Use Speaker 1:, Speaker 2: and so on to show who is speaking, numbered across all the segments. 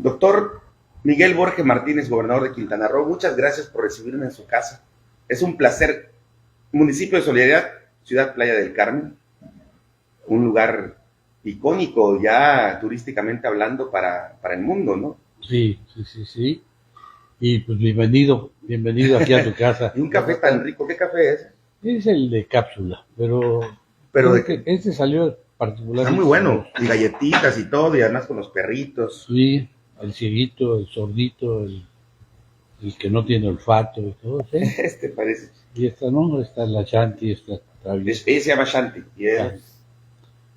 Speaker 1: Doctor Miguel Borge Martínez, gobernador de Quintana Roo, muchas gracias por recibirme en su casa. Es un placer. Municipio de Solidaridad, Ciudad Playa del Carmen, un lugar icónico ya turísticamente hablando para el mundo, ¿no?
Speaker 2: Sí, sí, sí, sí. Y pues bienvenido aquí a tu casa.
Speaker 1: Y un café tan rico, ¿qué café es?
Speaker 2: Es el de cápsula, pero
Speaker 1: Pero
Speaker 2: creo que este salió
Speaker 1: está
Speaker 2: particularmente
Speaker 1: muy bueno,
Speaker 2: sabroso.
Speaker 1: y galletitas y todo, y además con los perritos.
Speaker 2: Sí, el cieguito, el sordito, el que no tiene olfato y todo, ¿sí?
Speaker 1: Este parece.
Speaker 2: Y esta no, está la Shanti, esta traviesa.
Speaker 1: Ella se llama Shanti, y es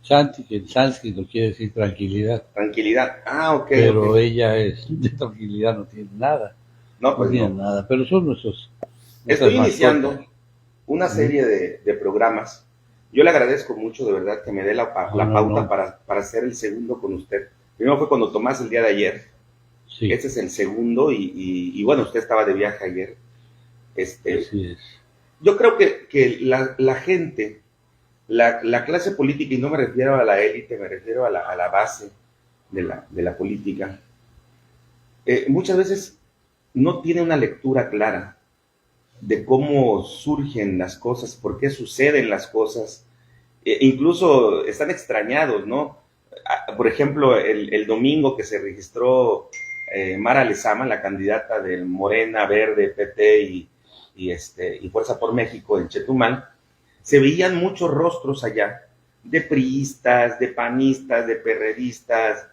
Speaker 2: Shanti, que en sánscrito quiere decir tranquilidad,
Speaker 1: tranquilidad. Ah, ok,
Speaker 2: pero
Speaker 1: ok.
Speaker 2: ella es de tranquilidad, no tiene nada,
Speaker 1: No,
Speaker 2: no
Speaker 1: pues
Speaker 2: tiene
Speaker 1: no.
Speaker 2: nada, pero son nuestras
Speaker 1: Estoy
Speaker 2: mascotas.
Speaker 1: iniciando una
Speaker 2: Ujú.
Speaker 1: serie de programas. Yo le agradezco mucho, de verdad, que me dé
Speaker 2: No,
Speaker 1: la
Speaker 2: no,
Speaker 1: pauta
Speaker 2: no,
Speaker 1: para hacer el segundo con usted. Primero fue cuando Tomás el día de ayer.
Speaker 2: sí,
Speaker 1: Este es el segundo y bueno, usted estaba de viaje ayer.
Speaker 2: así es.
Speaker 1: Yo creo que la gente, la clase política, y no me refiero a la élite, me refiero a la base de la política, muchas veces no tiene una lectura clara de cómo surgen las cosas, por qué suceden las cosas. Incluso están extrañados, ¿no? Por ejemplo, el domingo que se registró Mara Lezama, la candidata del Morena, Verde, PT y Fuerza por México en Chetumal, se veían muchos rostros allá, de priistas, de panistas, de perredistas,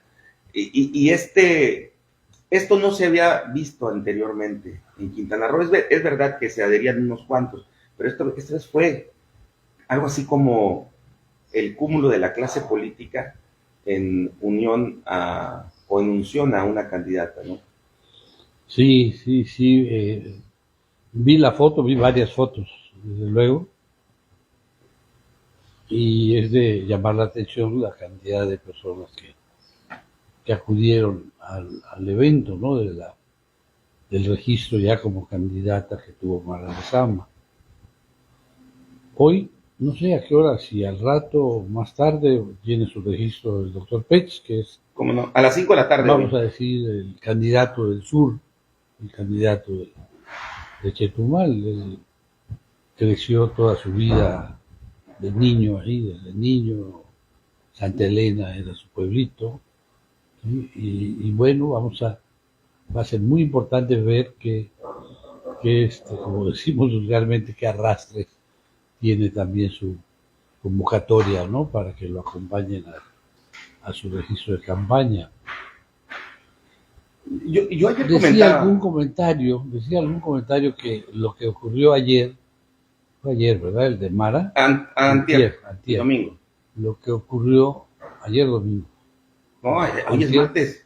Speaker 1: esto no se había visto anteriormente en Quintana Roo. Es verdad que se adherían unos cuantos, pero esta vez fue algo así como el cúmulo de la clase política en unión o en unción a una candidata, ¿no?
Speaker 2: Sí, sí, sí. Vi la foto, vi varias fotos, desde luego, y es de llamar la atención la cantidad de personas que acudieron al evento, ¿no? Del registro ya como candidata que tuvo Mara Lezama. Hoy, no sé a qué hora, si al rato o más tarde, tiene su registro el doctor Pech, que es,
Speaker 1: ¿Cómo no? A las 5 de la tarde
Speaker 2: vamos
Speaker 1: hoy.
Speaker 2: a decir, el candidato del sur, el candidato de Chetumal. Él creció toda su vida de niño ahí, desde niño. Santa Elena era su pueblito. ¿Sí? Y bueno, va a ser muy importante ver como decimos vulgarmente, que arrastre tiene también su convocatoria, ¿no? Para que lo acompañen a su registro de campaña.
Speaker 1: Yo ayer comentaba,
Speaker 2: Decía algún comentario que lo que ocurrió ayer, fue ayer, ¿verdad? El de Mara,
Speaker 1: antier, el
Speaker 2: antier,
Speaker 1: domingo.
Speaker 2: lo que ocurrió ayer domingo,
Speaker 1: No, hoy es
Speaker 2: antier,
Speaker 1: martes.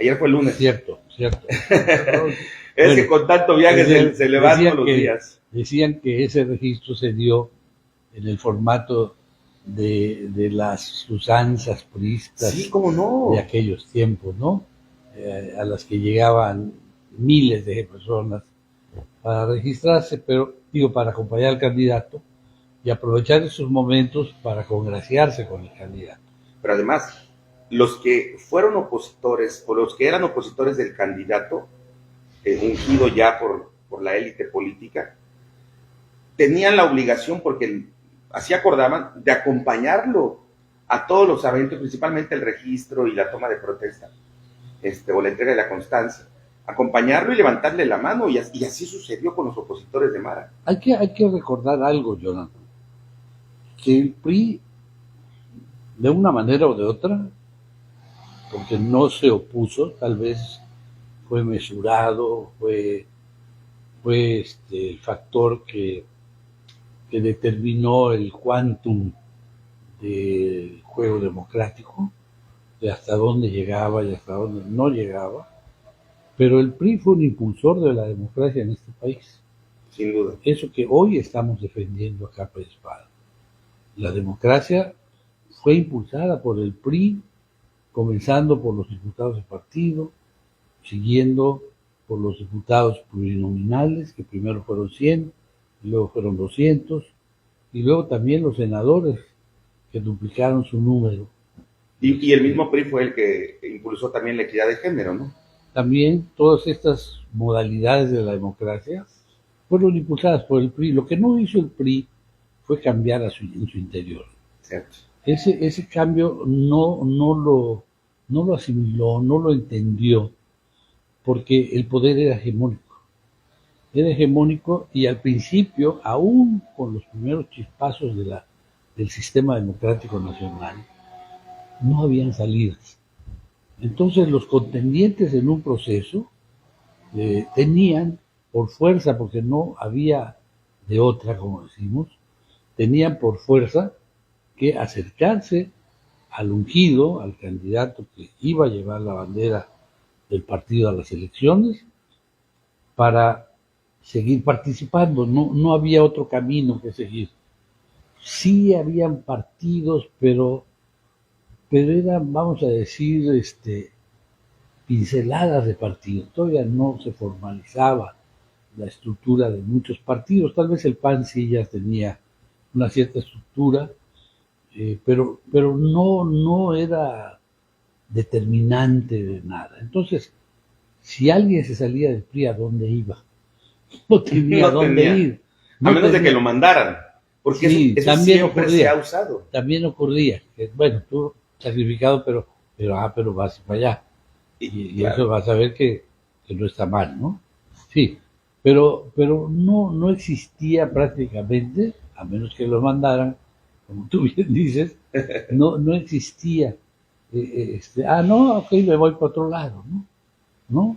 Speaker 1: Ayer fue lunes.
Speaker 2: cierto, cierto.
Speaker 1: Es que
Speaker 2: Bueno,
Speaker 1: con tanto viaje se le van todos los
Speaker 2: que,
Speaker 1: días.
Speaker 2: decían que ese registro se dio en el formato de las usanzas
Speaker 1: Sí,
Speaker 2: puristas
Speaker 1: cómo
Speaker 2: de
Speaker 1: no.
Speaker 2: aquellos tiempos, ¿no? A las que llegaban miles de personas para registrarse, pero digo, para acompañar al candidato y aprovechar esos momentos para congraciarse con el candidato.
Speaker 1: Pero además, los que fueron opositores o los que eran opositores del candidato, ungido ya por la élite política, tenían la obligación, porque así acordaban, de acompañarlo a todos los eventos, principalmente el registro y la toma de protesta, o la entrega de la constancia, acompañarlo y levantarle la mano, y así sucedió con los opositores de Mara.
Speaker 2: Hay que recordar algo, Jonathan, que el PRI, de una manera o de otra, porque no se opuso, tal vez fue mesurado, fue el factor que determinó el quantum del juego democrático, de hasta dónde llegaba y hasta dónde no llegaba, pero el PRI fue un impulsor de la democracia en este país.
Speaker 1: Sin duda.
Speaker 2: Eso que hoy estamos defendiendo a capa y espada. La democracia fue impulsada por el PRI, comenzando por los diputados de partido, siguiendo por los diputados plurinominales, que primero fueron 100, y luego fueron 200, y luego también los senadores, que duplicaron su número
Speaker 1: Y el mismo PRI fue el que impulsó también la equidad de género, ¿no?
Speaker 2: También todas estas modalidades de la democracia fueron impulsadas por el PRI. Lo que no hizo el PRI fue cambiar en su interior.
Speaker 1: Cierto.
Speaker 2: Ese cambio no lo asimiló, no lo entendió, porque el poder era hegemónico. Era hegemónico y al principio, aún con los primeros chispazos del sistema democrático nacional, no habían salidas. Entonces los contendientes en un proceso tenían por fuerza, porque no había de otra, como decimos, tenían por fuerza que acercarse al ungido, al candidato que iba a llevar la bandera del partido a las elecciones, para seguir participando. No había otro camino que seguir. Sí habían partidos, pero eran, vamos a decir, pinceladas de partidos. Todavía no se formalizaba la estructura de muchos partidos. Tal vez el PAN sí ya tenía una cierta estructura, pero no era determinante de nada. Entonces, si alguien se salía del PRI, ¿a dónde iba? No tenía dónde ir.
Speaker 1: A menos de que lo mandaran. Porque
Speaker 2: sí,
Speaker 1: eso
Speaker 2: también
Speaker 1: siempre
Speaker 2: ocurría,
Speaker 1: se ha usado.
Speaker 2: También ocurría. Que, bueno, tú sacrificado, pero vas para allá. Y claro, eso vas a ver que no está mal, ¿no? Sí, pero no existía prácticamente, a menos que lo mandaran, como tú bien dices, no existía. No, ok, me voy para otro lado, ¿no?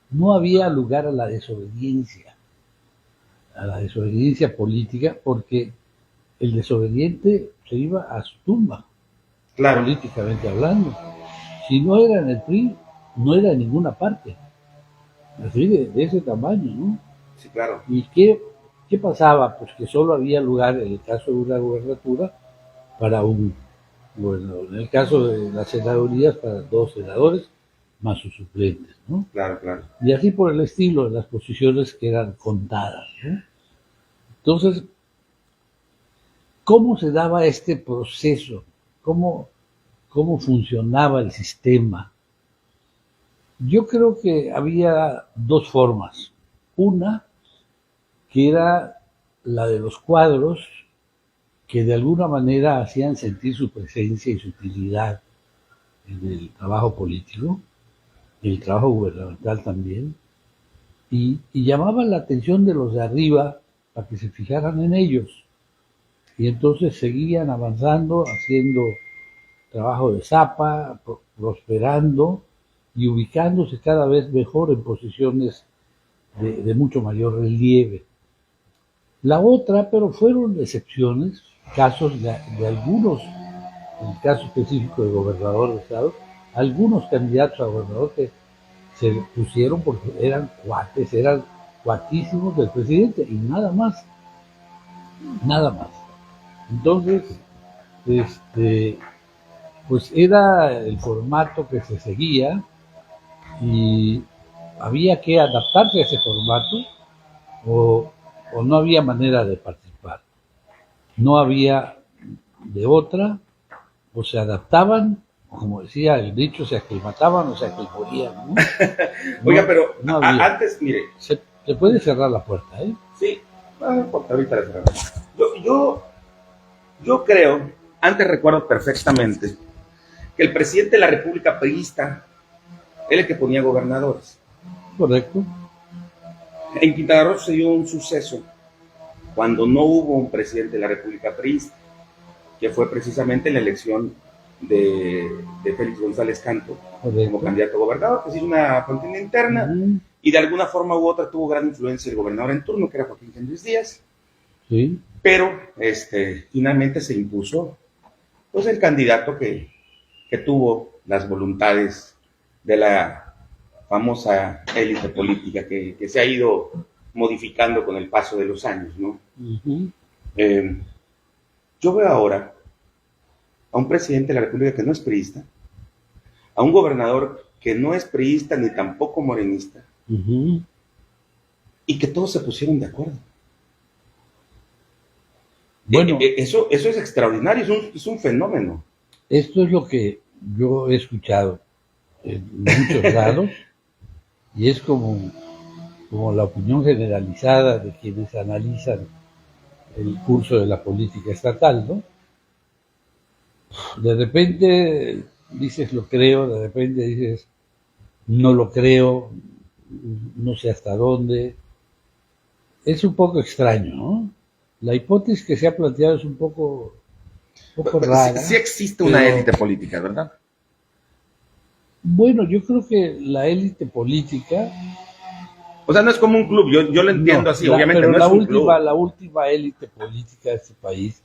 Speaker 2: No había lugar a la desobediencia política, porque el desobediente se iba a su tumba, claro, políticamente hablando. Si no era en el PRI, no era en ninguna parte. Así de ese tamaño, ¿no?
Speaker 1: Sí, claro.
Speaker 2: ¿Y qué pasaba? Pues que solo había lugar, en el caso de una gubernatura, para un gobernador. En el caso de las senadurías, para 2 senadores, más sus suplentes, ¿no?
Speaker 1: Claro, claro.
Speaker 2: Y así por el estilo, en las posiciones que eran contadas, ¿no? Entonces, ¿cómo se daba este proceso? ¿Cómo funcionaba el sistema? Yo creo que había 2 formas. Una, que era la de los cuadros, que de alguna manera hacían sentir su presencia y su utilidad en el trabajo político, en el trabajo gubernamental también, y llamaban la atención de los de arriba para que se fijaran en ellos. Y entonces seguían avanzando, haciendo trabajo de zapa, prosperando y ubicándose cada vez mejor en posiciones de mucho mayor relieve. La otra, pero fueron excepciones, casos de algunos, en el caso específico de gobernador de estado, algunos candidatos a gobernador que se pusieron porque eran cuates, eran cuatísimos del presidente y nada más. Entonces, pues era el formato que se seguía y había que adaptarse a ese formato o no había manera de participar. No había de otra, o se adaptaban, como decía el dicho, se aclimataban o se morían, ¿no?
Speaker 1: Oiga, pero antes, mire.
Speaker 2: Se puede cerrar la puerta, ¿eh?
Speaker 1: Sí, ahorita la cerramos. Yo creo, antes recuerdo perfectamente, que el presidente de la República priista era el que ponía gobernadores.
Speaker 2: Correcto.
Speaker 1: En Quintana Roo se dio un suceso cuando no hubo un presidente de la República priista, que fue precisamente la elección de Félix González Canto. Correcto. Como candidato a gobernador, que se hizo una contienda interna, y de alguna forma u otra tuvo gran influencia el gobernador en turno, que era Joaquín Kendris Díaz.
Speaker 2: Sí.
Speaker 1: Pero finalmente se impuso pues el candidato que tuvo las voluntades de la famosa élite política que se ha ido modificando con el paso de los años, ¿no? Yo veo ahora a un presidente de la República que no es priista, a un gobernador que no es priista ni tampoco morenista, y que todos se pusieron de acuerdo. Bueno, eso es extraordinario, es un fenómeno.
Speaker 2: Esto es lo que yo he escuchado en muchos lados y es como la opinión generalizada de quienes analizan el curso de la política estatal, ¿no? De repente dices lo creo, de repente dices no lo creo, no sé hasta dónde. Es un poco extraño, ¿no? La hipótesis que se ha planteado es un poco
Speaker 1: Sí,
Speaker 2: rara,
Speaker 1: sí existe una
Speaker 2: pero
Speaker 1: élite política, ¿verdad?
Speaker 2: bueno, yo creo que la élite política,
Speaker 1: O sea, no es como un club, yo lo entiendo
Speaker 2: no,
Speaker 1: así, obviamente
Speaker 2: pero
Speaker 1: no es un club.
Speaker 2: la última élite política de este país,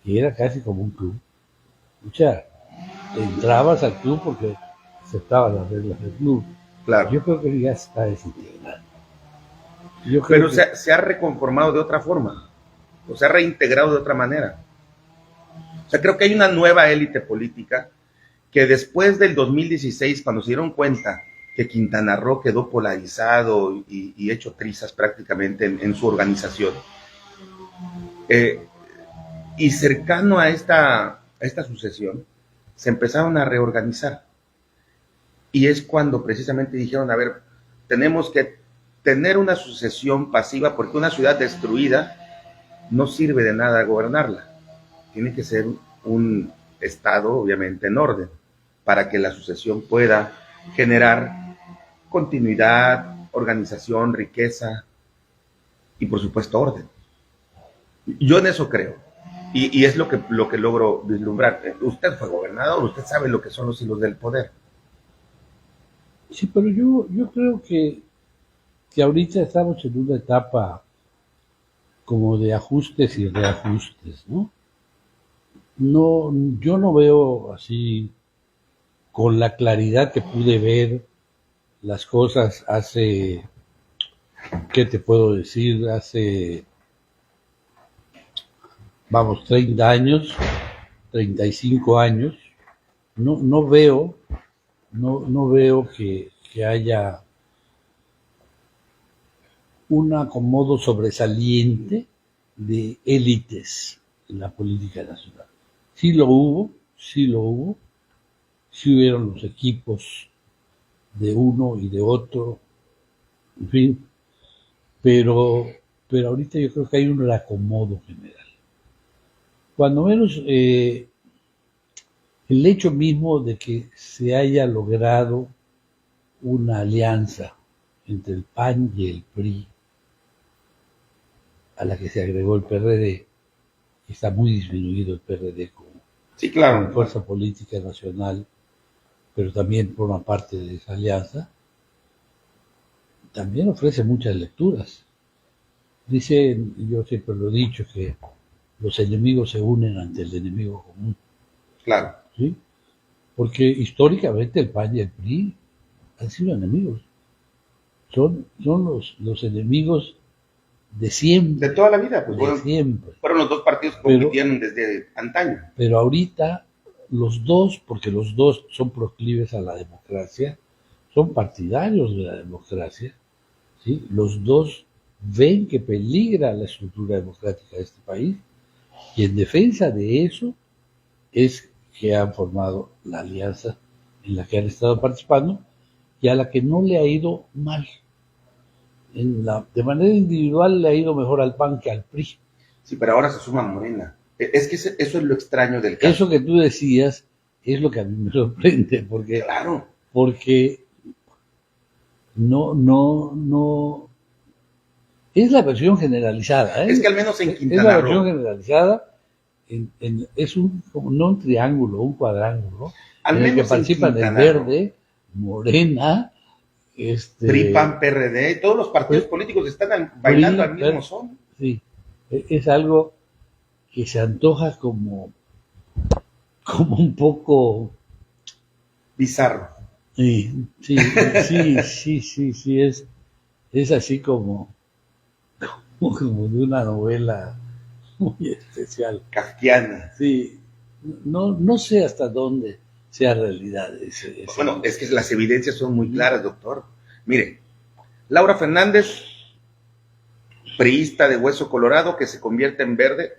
Speaker 2: que era casi como un club, o sea, entrabas al club porque aceptabas las reglas del club.
Speaker 1: Claro.
Speaker 2: Yo creo que ya está desintegrado. Yo creo
Speaker 1: Pero
Speaker 2: que
Speaker 1: se ha reconformado de otra forma, o se ha reintegrado de otra manera. O sea, creo que hay una nueva élite política que después del 2016, cuando se dieron cuenta que Quintana Roo quedó polarizado y hecho trizas prácticamente en su organización, eh, y cercano a esta sucesión, se empezaron a reorganizar. Y es cuando precisamente dijeron, a ver, tenemos que tener una sucesión pasiva porque una ciudad destruida no sirve de nada gobernarla. Tiene que ser un Estado, obviamente, en orden, para que la sucesión pueda generar continuidad, organización, riqueza y, por supuesto, orden. Yo en eso creo. Y es lo que logro vislumbrar. Usted fue gobernador, usted sabe lo que son los hilos del poder.
Speaker 2: sí, pero yo creo que ahorita estamos en una etapa como de ajustes y reajustes, ¿no? No, yo no veo así con la claridad que pude ver las cosas hace, ¿qué te puedo decir? Hace, vamos, 30 años, 35 años. No veo, no veo que haya un acomodo sobresaliente de élites en la política nacional. Sí lo hubo, sí hubieron los equipos de uno y de otro, en fin, pero, pero ahorita yo creo que hay un reacomodo general. Cuando menos el hecho mismo de que se haya logrado una alianza entre el PAN y el PRI, a la que se agregó el PRD, que está muy disminuido el PRD
Speaker 1: Sí,
Speaker 2: como
Speaker 1: claro.
Speaker 2: fuerza política nacional, pero también forma parte de esa alianza, también ofrece muchas lecturas. Dicen, yo siempre lo he dicho, que los enemigos se unen ante el enemigo común,
Speaker 1: Claro.
Speaker 2: ¿sí? Porque históricamente el PAN y el PRI han sido enemigos. Son los enemigos de siempre.
Speaker 1: De toda la vida, pues
Speaker 2: de siempre.
Speaker 1: fueron los dos partidos que compitieron desde antaño.
Speaker 2: Pero ahorita los dos, porque los dos son proclives a la democracia, son partidarios de la democracia, ¿sí? Los dos ven que peligra la estructura democrática de este país y en defensa de eso es que han formado la alianza en la que han estado participando y a la que no le ha ido mal. De manera individual le ha ido mejor al PAN que al PRI.
Speaker 1: Sí, pero ahora se suma Morena. Es que eso es lo extraño del caso.
Speaker 2: Eso que tú decías es lo que a mí me sorprende, porque,
Speaker 1: claro.
Speaker 2: Porque no. Es la versión generalizada.
Speaker 1: Es que al menos en Quintana
Speaker 2: Roo. Es la
Speaker 1: versión
Speaker 2: generalizada. Es como no un triángulo, un cuadrángulo, en el que participan el Verde, Morena,
Speaker 1: PRI, PAN, PRD, todos los partidos políticos están bailando al mismo son.
Speaker 2: Sí, es algo que se antoja como un poco
Speaker 1: bizarro.
Speaker 2: Sí, es así como de una novela muy especial.
Speaker 1: Kafkiana.
Speaker 2: Sí, no sé hasta dónde sea realidad ese.
Speaker 1: Bueno, es que las evidencias son muy claras, doctor. Mire, Laura Fernández, priista de hueso colorado, que se convierte en verde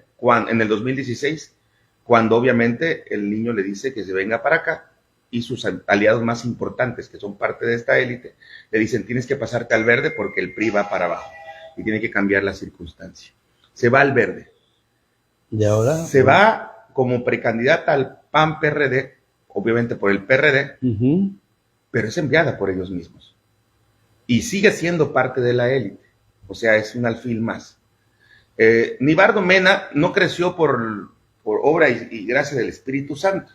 Speaker 1: en el 2016, cuando obviamente el niño le dice que se venga para acá y sus aliados más importantes, que son parte de esta élite, le dicen, tienes que pasarte al verde porque el PRI va para abajo y tiene que cambiar la circunstancia. Se va al verde.
Speaker 2: Y ahora
Speaker 1: se va como precandidata al PAN-PRD, obviamente por el PRD, pero es enviada por ellos mismos. Y sigue siendo parte de la élite. O sea, es un alfil más. Nibardo Mena no creció por obra y gracia del Espíritu Santo.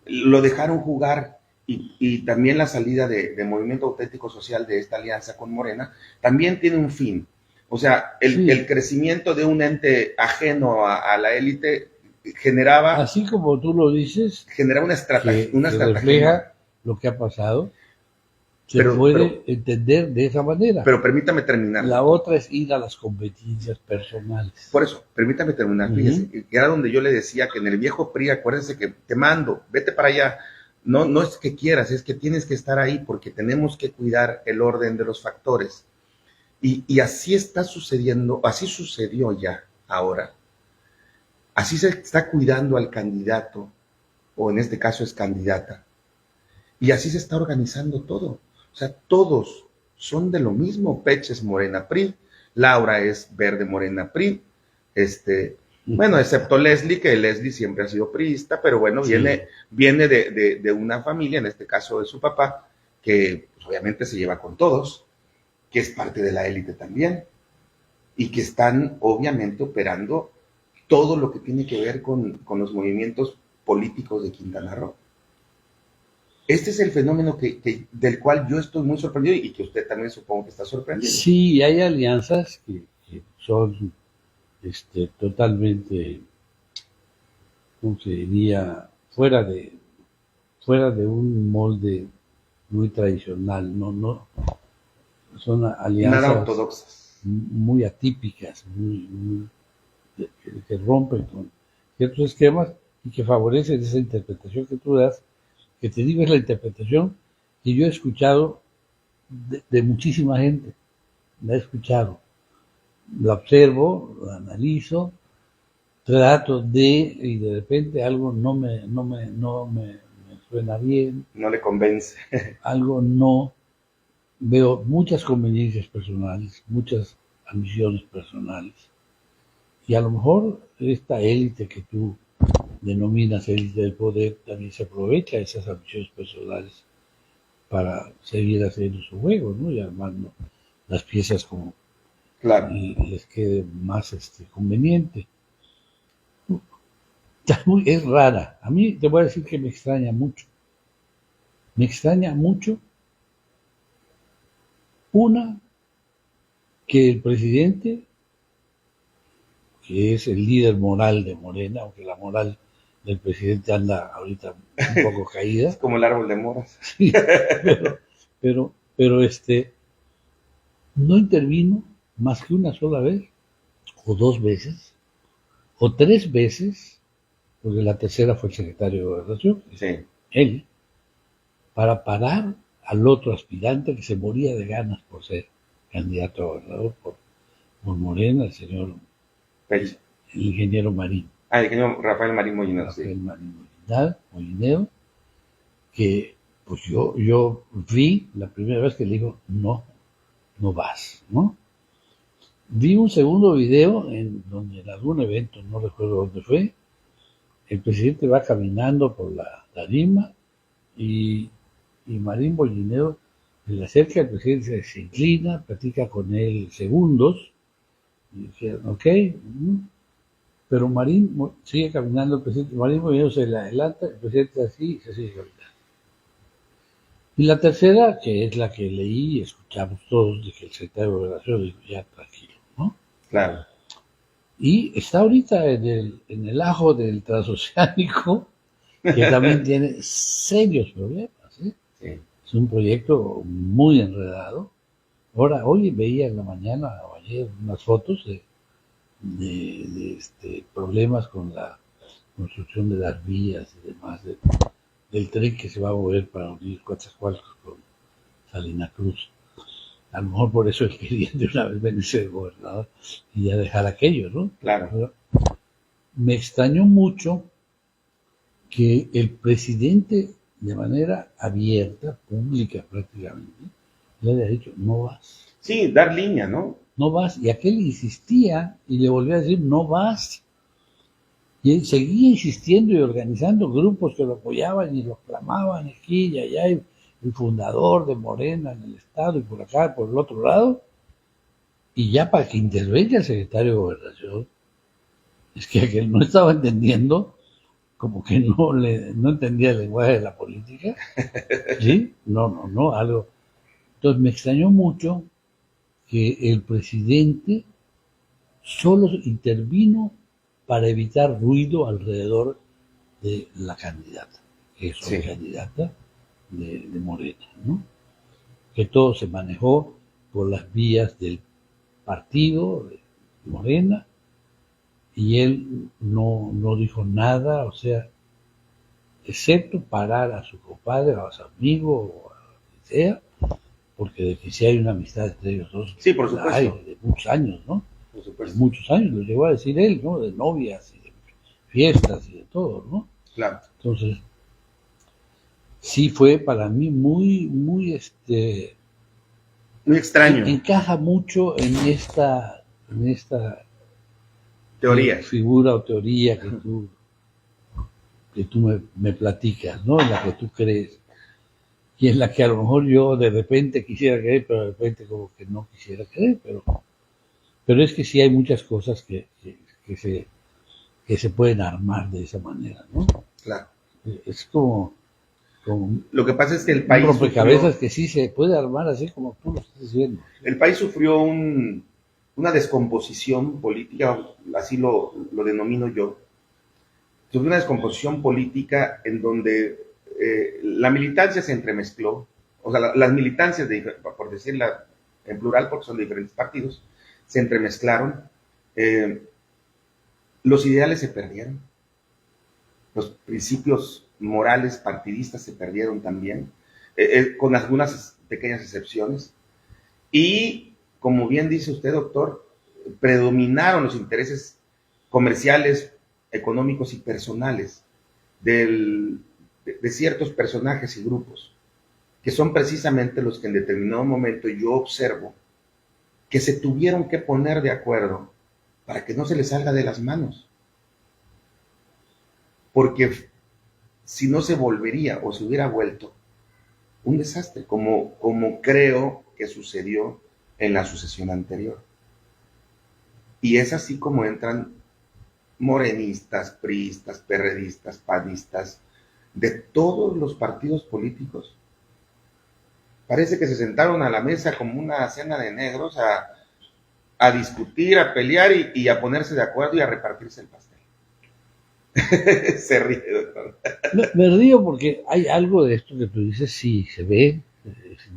Speaker 1: Lo dejaron jugar y también la salida de Movimiento Auténtico Social de esta alianza con Morena también tiene un fin. O sea, el crecimiento de un ente ajeno a la élite generaba...
Speaker 2: Así como tú lo dices,
Speaker 1: generaba una estrategia.
Speaker 2: Refleja lo que ha pasado. Se puede entender de esa manera.
Speaker 1: Pero permítame terminar.
Speaker 2: La otra es ir a las competencias personales.
Speaker 1: Por eso, permítame terminar. Fíjese, que era donde yo le decía que en el viejo PRI, acuérdense que te mando, vete para allá. No es que quieras, es que tienes que estar ahí porque tenemos que cuidar el orden de los factores. Y así está sucediendo, así sucedió ya ahora. Así se está cuidando al candidato, o en este caso es candidata. Y así se está organizando todo. O sea, todos son de lo mismo. Peche es Morena PRI, Laura es Verde Morena PRI, bueno, excepto Leslie, que Leslie siempre ha sido priista, pero bueno, sí, viene de una familia, en este caso de su papá, que pues, obviamente se lleva con todos, que es parte de la élite también, y que están obviamente operando todo lo que tiene que ver con los movimientos políticos de Quintana Roo. Este es el fenómeno del cual yo estoy muy sorprendido y que usted también supongo que está sorprendido.
Speaker 2: Sí, hay alianzas que son totalmente, ¿cómo se diría? Fuera de un molde muy tradicional, no son alianzas
Speaker 1: nada ortodoxas,
Speaker 2: muy atípicas, que rompen con ciertos esquemas y que favorecen esa interpretación que tú das, que te digo es la interpretación que yo he escuchado de muchísima gente, la he escuchado, la observo, la analizo, trato y de repente algo no me suena bien,
Speaker 1: no le convence,
Speaker 2: algo no, veo muchas conveniencias personales, muchas ambiciones personales, y a lo mejor esta élite que tú denominas élite del poder también se aprovecha de esas ambiciones personales para seguir haciendo su juego, ¿no? Y armando las piezas como
Speaker 1: claro,
Speaker 2: les quede más conveniente. Es rara. A mí te voy a decir que me extraña mucho. Me extraña mucho, una, que el presidente, que es el líder moral de Morena, aunque la moral del presidente anda ahorita un poco caída.
Speaker 1: Es como el árbol de moras.
Speaker 2: Sí, pero no intervino más que una sola vez, o dos veces, o tres veces, porque la tercera fue el secretario de Gobernación,
Speaker 1: sí,
Speaker 2: él, para parar al otro aspirante que se moría de ganas por ser candidato a gobernador por Morena, el señor
Speaker 1: Peche.
Speaker 2: El ingeniero Marín.
Speaker 1: El ingeniero Rafael Marín Molinero.
Speaker 2: Rafael Marín Molinero, que pues yo vi la primera vez que le digo, no vas, ¿no? Vi un segundo video en donde en algún evento, no recuerdo dónde fue, el presidente va caminando por la tarima y Marín Molinero le acerca al presidente, se inclina, platica con él segundos, y dijeron, ok, pero Marín sigue caminando, el presidente Marín Molinero se le adelanta, el presidente así y se sigue caminando. Y la tercera, que es la que leí y escuchamos todos, de que el secretario de Gobernación dijo, ya tranquilo, ¿no?
Speaker 1: Claro.
Speaker 2: Y está ahorita en el ajo del transoceánico, que también tiene serios problemas, ¿eh?
Speaker 1: Sí.
Speaker 2: Es un proyecto muy enredado. Ahora, hoy veía en la mañana o ayer unas fotos de problemas con la construcción de las vías y demás, del tren que se va a mover para unir Coatzacoalcos con Salina Cruz. A lo mejor por eso él quería de una vez venirse de gobernador y ya dejar aquello, ¿no?
Speaker 1: Claro.
Speaker 2: Pero me extrañó mucho que el presidente de manera abierta, pública prácticamente, le había dicho, no vas,
Speaker 1: Sí, dar línea, ¿no?
Speaker 2: no vas. Y aquel insistía y le volvía a decir, no vas. Y él seguía insistiendo y organizando grupos que lo apoyaban y lo clamaban aquí y allá, y el fundador de Morena en el Estado y por acá, por el otro lado, y ya para que intervenga el secretario de Gobernación, es que aquel no estaba entendiendo, como que no entendía el lenguaje de la política, ¿sí? No, algo. Entonces me extrañó mucho que el presidente solo intervino para evitar ruido alrededor de la candidata, que es
Speaker 1: Sí.
Speaker 2: una candidata de Morena, ¿no? Que todo se manejó por las vías del partido de Morena y él no dijo nada, o sea, excepto parar a su compadre, a su amigo, o a quien sea, porque de que si hay una amistad entre ellos dos,
Speaker 1: Sí, por
Speaker 2: la hay,
Speaker 1: supuesto.
Speaker 2: de muchos años, ¿no?
Speaker 1: Por
Speaker 2: De
Speaker 1: supuesto.
Speaker 2: muchos años, lo llegó a decir él, ¿no? De novias y de fiestas y de todo, ¿no?
Speaker 1: Claro.
Speaker 2: Entonces, sí fue para mí
Speaker 1: Muy extraño.
Speaker 2: encaja mucho en esta
Speaker 1: Teoría.
Speaker 2: figura o teoría que tú me platicas, ¿no? En la que tú crees y en la que a lo mejor yo de repente quisiera creer, pero de repente como que no quisiera creer, pero es que sí hay muchas cosas que se pueden armar de esa manera, ¿no?
Speaker 1: Claro.
Speaker 2: Es como
Speaker 1: Lo que pasa es que el
Speaker 2: un
Speaker 1: país
Speaker 2: rompecabezas
Speaker 1: sufrió,
Speaker 2: que sí se puede armar así como tú lo estás diciendo.
Speaker 1: el país sufrió una descomposición política, así lo denomino yo. Sufrió una descomposición política en donde la militancia se entremezcló, o sea, las militancias, por decirla en plural, porque son de diferentes partidos, se entremezclaron, eh, los ideales se perdieron, los principios morales partidistas se perdieron también, con algunas pequeñas excepciones, y como bien dice usted, doctor, predominaron los intereses comerciales, económicos y personales de ciertos personajes y grupos, que son precisamente los que en determinado momento yo observo que se tuvieron que poner de acuerdo para que no se les salga de las manos. Porque si no se volvería o se hubiera vuelto un desastre, como creo que sucedió en la sucesión anterior. Y es así como entran morenistas, priistas, perredistas, panistas, de todos los partidos políticos. Parece que se sentaron a la mesa como una cena de negros a discutir, a pelear y a ponerse de acuerdo y a repartirse el pastel. Se ríe, doctor.
Speaker 2: Me río porque hay algo de esto que tú dices, sí, se ve,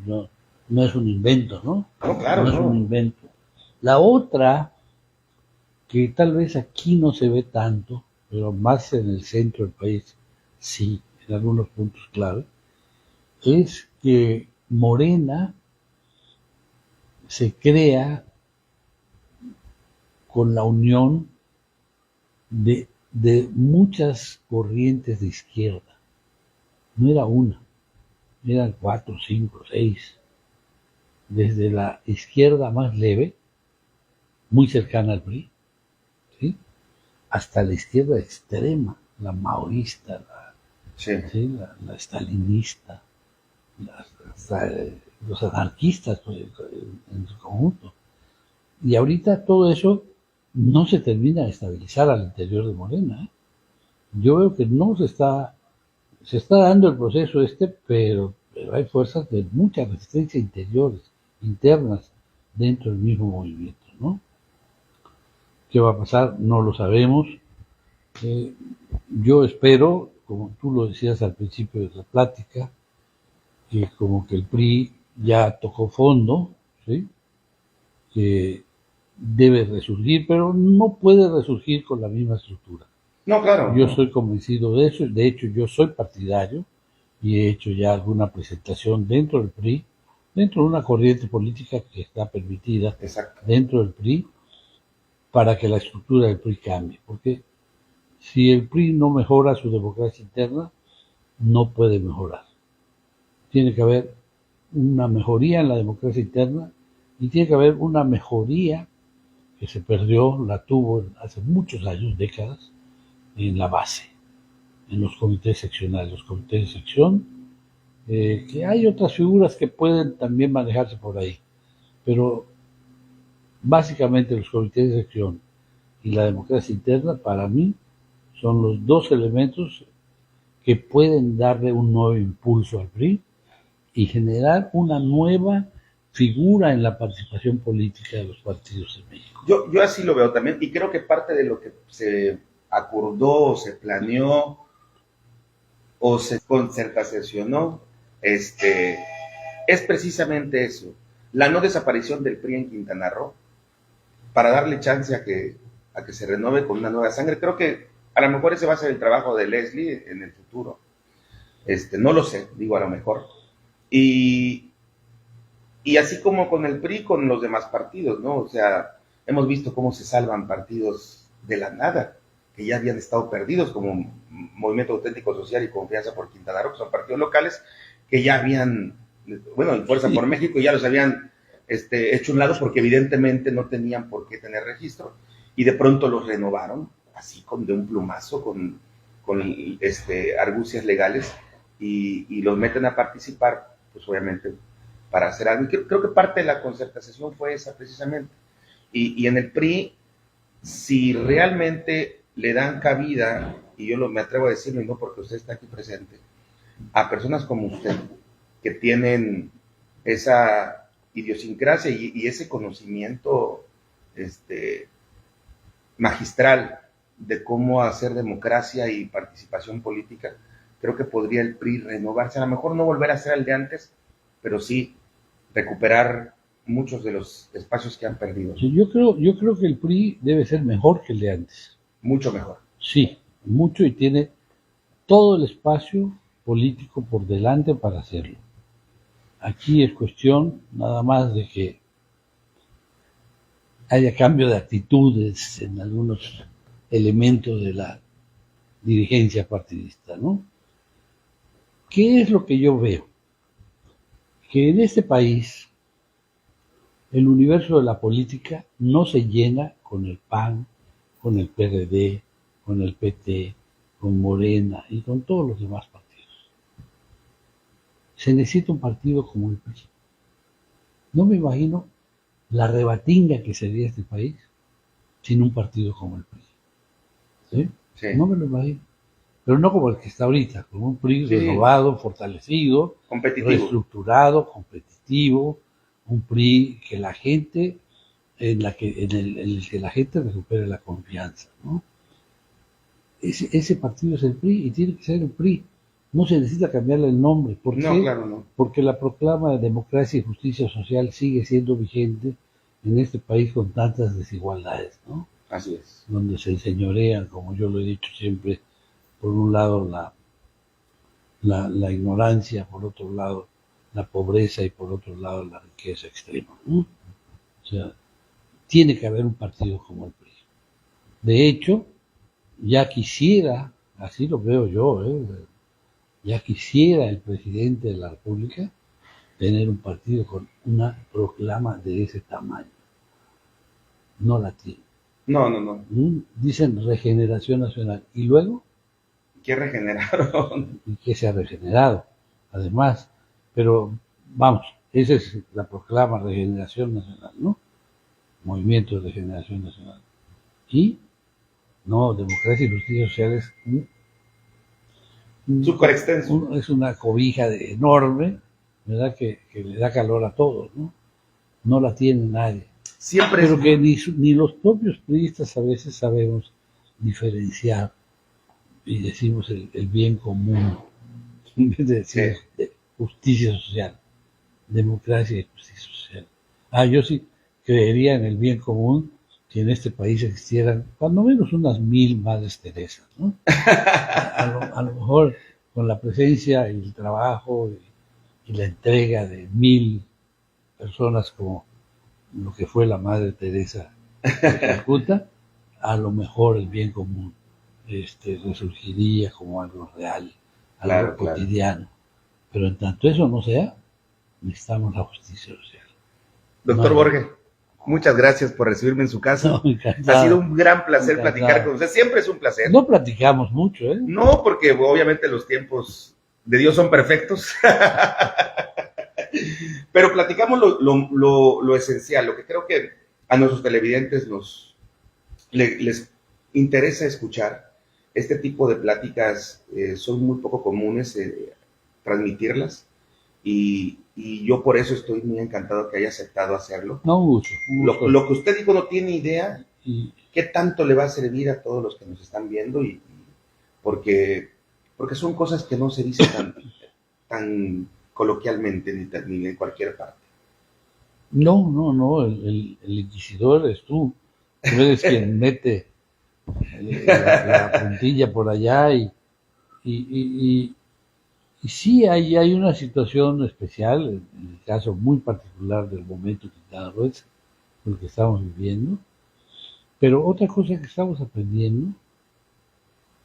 Speaker 2: no, no es un invento, ¿no?
Speaker 1: No, claro,
Speaker 2: No es un
Speaker 1: no.
Speaker 2: invento. La otra, que tal vez aquí no se ve tanto, pero más en el centro del país, sí, en algunos puntos clave, es que Morena se crea con la unión de muchas corrientes de izquierda. No era una, eran 4, 5, 6. Desde la izquierda más leve, muy cercana al PRI, ¿sí? Hasta la izquierda extrema, la maoísta,
Speaker 1: Sí.
Speaker 2: ¿sí? La stalinista, hasta los anarquistas pues, en su conjunto. Y ahorita todo eso no se termina de estabilizar al interior de Morena. ¿Eh? Yo veo que no se está dando el proceso pero hay fuerzas de mucha resistencia interiores, internas, dentro del mismo movimiento, ¿no? ¿Qué va a pasar? No lo sabemos. Eh, yo espero, como tú lo decías al principio de la plática, que como que el PRI ya tocó fondo, ¿sí? Que debe resurgir, pero no puede resurgir con la misma estructura.
Speaker 1: No, claro,
Speaker 2: Yo
Speaker 1: no.
Speaker 2: soy convencido de eso, de hecho yo soy partidario y he hecho ya alguna presentación dentro del PRI, dentro de una corriente política que está permitida
Speaker 1: Exacto.
Speaker 2: dentro del PRI, para que la estructura del PRI cambie. Porque si el PRI no mejora su democracia interna, no puede mejorar. Tiene que haber una mejoría en la democracia interna y tiene que haber una mejoría que se perdió, la tuvo hace muchos años, décadas, en la base, en los comités seccionales, los comités de sección, que hay otras figuras que pueden también manejarse por ahí, pero básicamente los comités de sección y la democracia interna, para mí, son los dos elementos que pueden darle un nuevo impulso al PRI y generar una nueva figura en la participación política de los partidos en México.
Speaker 1: Yo así lo veo también, y creo que parte de lo que se acordó o se planeó o se concertacionó es precisamente eso, la no desaparición del PRI en Quintana Roo, para darle chance a que se renueve con una nueva sangre. Creo que a lo mejor ese va a ser el trabajo de Leslie en el futuro. No lo sé, digo a lo mejor. Y así como con el PRI, con los demás partidos, ¿no? O sea, hemos visto cómo se salvan partidos de la nada, que ya habían estado perdidos, como Movimiento Auténtico Social y Confianza por Quintana Roo, que son partidos locales que ya habían, bueno, Fuerza por México ya los habían hecho un lado porque evidentemente no tenían por qué tener registro, y de pronto los renovaron, así de un plumazo, con argucias legales, y los meten a participar, pues obviamente para hacer algo. Y creo que parte de la concertación fue esa precisamente. Y en el PRI, si realmente le dan cabida, y yo me atrevo a decirlo, y no porque usted está aquí presente, a personas como usted, que tienen esa idiosincrasia y ese conocimiento magistral de cómo hacer democracia y participación política, creo que podría el PRI renovarse, a lo mejor no volver a ser el de antes, pero sí recuperar muchos de los espacios que han perdido.
Speaker 2: Sí, yo creo que el PRI debe ser mejor que el de antes.
Speaker 1: Mucho mejor.
Speaker 2: Sí, mucho, y tiene todo el espacio político por delante para hacerlo. Aquí es cuestión nada más de que haya cambio de actitudes en algunos elementos de la dirigencia partidista, ¿no? ¿Qué es lo que yo veo? Que en este país el universo de la política no se llena con el PAN, con el PRD, con el PT, con Morena y con todos los demás partidos. Se necesita un partido como el PRI. No me imagino la rebatinga que sería este país sin un partido como el PRI. ¿Sí?
Speaker 1: Sí.
Speaker 2: No me lo imagino. Pero no como el que está ahorita, como un PRI renovado, fortalecido, reestructurado, competitivo, un PRI que la gente, en el que la gente recupere la confianza, ¿no? Ese partido es el PRI y tiene que ser el PRI. No se necesita cambiarle el nombre. ¿Por qué?
Speaker 1: No, claro, no.
Speaker 2: Porque la proclama de democracia y justicia social sigue siendo vigente en este país con tantas desigualdades, ¿no?
Speaker 1: Así es.
Speaker 2: Donde se enseñorean, como yo lo he dicho siempre, por un lado la ignorancia, por otro lado la pobreza y por otro lado la riqueza extrema, ¿no? O sea, tiene que haber un partido como el PRI. De hecho, ya quisiera, así lo veo yo, ya quisiera el presidente de la República tener un partido con una proclama de ese tamaño. No la tiene.
Speaker 1: No.
Speaker 2: Dicen regeneración nacional. ¿Y luego?
Speaker 1: ¿Qué regeneraron?
Speaker 2: ¿Y qué se ha regenerado? Además, pero vamos, esa es la proclama regeneración nacional, ¿no? Movimiento de regeneración nacional. Y no, democracia y justicia social es
Speaker 1: súper extenso.
Speaker 2: Es una cobija enorme, ¿verdad? Que le da calor a todos, ¿no? No la tiene nadie.
Speaker 1: Siempre
Speaker 2: pero que ni los propios periodistas a veces sabemos diferenciar y decimos el bien común en vez de decir justicia social, democracia y justicia social. Yo sí creería en el bien común, que en este país existieran cuando menos unas 1000 Madres Teresas, ¿no? A lo mejor con la presencia y el trabajo y la entrega de 1000 personas como lo que fue la Madre Teresa de Calcuta, a lo mejor el bien común resurgiría como algo real algo cotidiano. Pero en tanto eso no sea, necesitamos la justicia social.
Speaker 1: Doctor Borge, muchas gracias por recibirme en su casa.
Speaker 2: No,
Speaker 1: ha sido un gran placer platicar con usted. Siempre es un placer.
Speaker 2: No platicamos mucho, ¿eh?
Speaker 1: No, porque obviamente los tiempos de Dios son perfectos. Pero platicamos lo esencial, lo que creo que a nuestros televidentes les interesa escuchar. Este tipo de pláticas son muy poco comunes transmitirlas y yo por eso estoy muy encantado que haya aceptado hacerlo.
Speaker 2: No, mucho.
Speaker 1: Lo que usted dijo no tiene idea qué tanto le va a servir a todos los que nos están viendo porque son cosas que no se dicen tan coloquialmente ni en cualquier parte.
Speaker 2: No, el inquisidor es tú. Tú eres quien mete la puntilla por allá y sí hay una situación especial, en el caso muy particular del momento Quintana Roo, el que estamos viviendo, pero otra cosa que estamos aprendiendo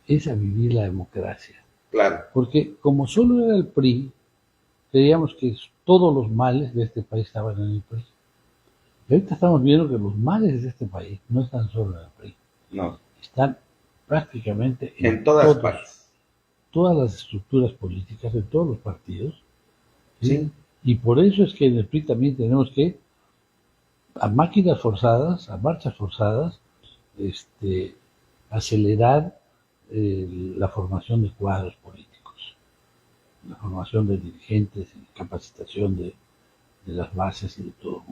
Speaker 2: es a vivir la democracia.
Speaker 1: Claro.
Speaker 2: Porque como solo era el PRI, creíamos que todos los males de este país estaban en el PRI. Y ahorita estamos viendo que los males de este país no están solo en el PRI.
Speaker 1: No.
Speaker 2: Están prácticamente
Speaker 1: en todas partes.
Speaker 2: Todas las estructuras políticas, en todos los partidos.
Speaker 1: ¿Sí?
Speaker 2: Y por eso es que en el PRI también tenemos que, a máquinas forzadas, a marchas forzadas, acelerar la formación de cuadros políticos, la formación de dirigentes, capacitación de las bases y de todo.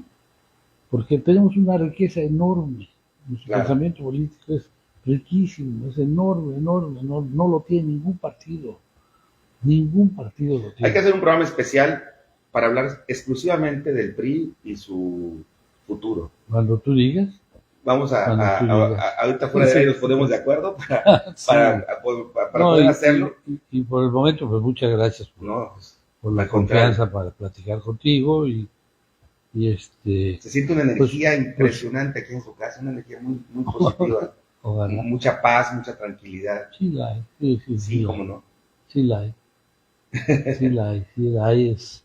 Speaker 2: Porque tenemos una riqueza enorme. Nuestro pensamiento político es riquísimo, es enorme, no lo tiene ningún partido. Ningún partido lo tiene.
Speaker 1: Hay que hacer un programa especial para hablar exclusivamente del PRI y su futuro.
Speaker 2: Cuando tú digas.
Speaker 1: Vamos ahorita fuera de ahí nos ponemos de acuerdo para poder hacerlo.
Speaker 2: Y por el momento, pues muchas gracias por la confianza para platicar contigo
Speaker 1: se siente una energía impresionante aquí en su casa, una energía muy, muy positiva.
Speaker 2: Ojalá.
Speaker 1: Mucha paz, mucha tranquilidad.
Speaker 2: Sí la hay.
Speaker 1: Sí, cómo no.
Speaker 2: Sí la hay. Sí la hay.
Speaker 1: Los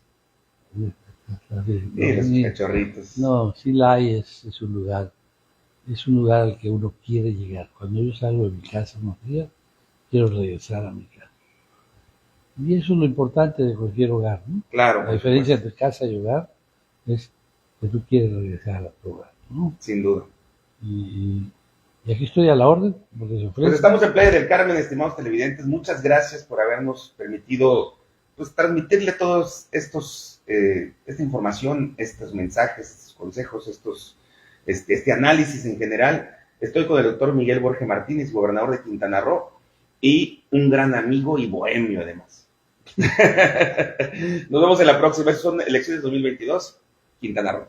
Speaker 1: cachorritos.
Speaker 2: No, sí la hay, es un lugar. Es un lugar al que uno quiere llegar. Cuando yo salgo de mi casa unos días, quiero regresar a mi casa. Y eso es lo importante de cualquier hogar, ¿no?
Speaker 1: Claro.
Speaker 2: La diferencia entre casa y hogar es que tú quieres regresar a tu hogar, ¿no?
Speaker 1: Sin duda.
Speaker 2: Y aquí estoy a la orden.
Speaker 1: Pues estamos en Playa del Carmen, estimados televidentes. Muchas gracias por habernos permitido transmitirle todos esta información, estos mensajes, estos consejos, este análisis en general. Estoy con el doctor Miguel Borge Martínez, gobernador de Quintana Roo, y un gran amigo y bohemio además. Nos vemos en la próxima. Estas son elecciones 2022, Quintana Roo.